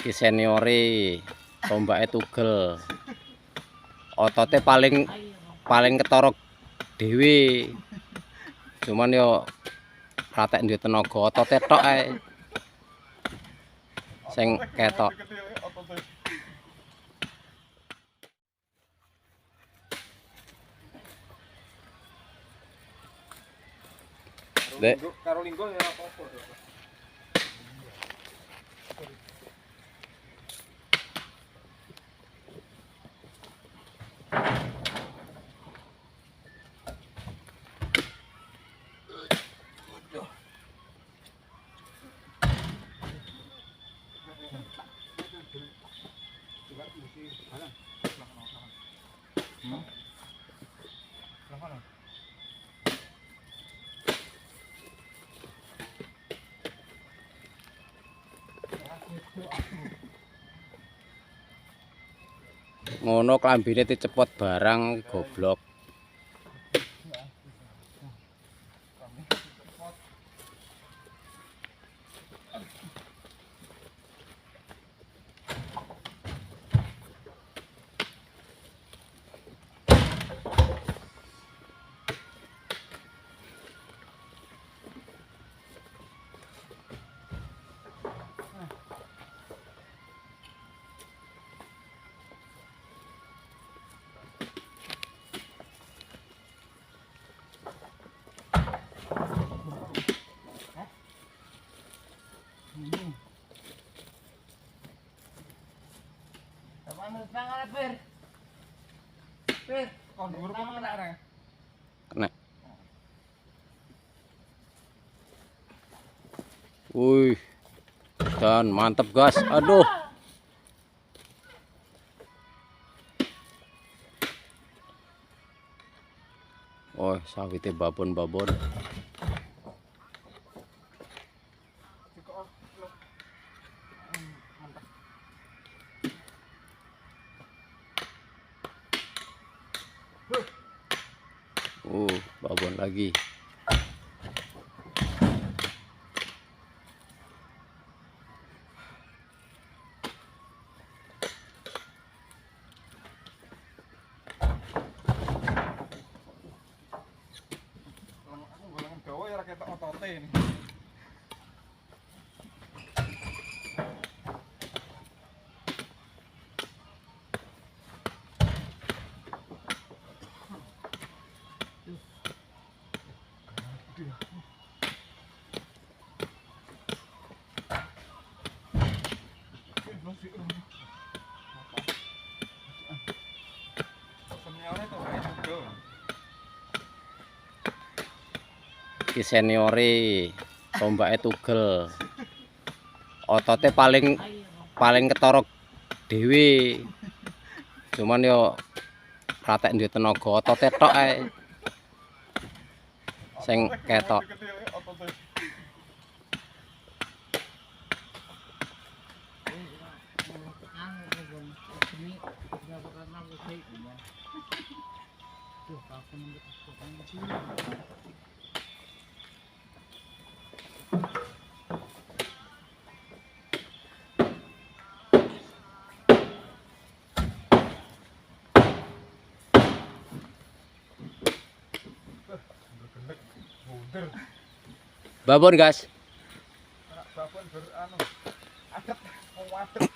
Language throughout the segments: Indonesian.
Iki seniore tombake tugel. Otote paling ketara dhewe. Cuman yo pratek duwe tenaga otote tok ae. Sing ketok. Dek. Karo linggo ya apa-apa. Ngono klambine dicepot barang goblok. Kena. Wih. Dan mantep gas. Aduh. Oh, sawite babon-babon. Babon lagi. Aku golongan gawe ya ketok otote ini. Iki seniore tombake tugel. Otote paling ketara dhewe. Cuman yo pratek duwe tenaga otote tok ae. Sing ketok. Babon gas. Babon beranu. Adet wadet.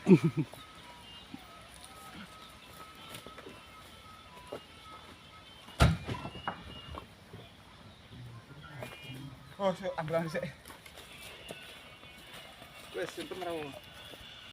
Oh, ambulan sik. Wes, sinten ra.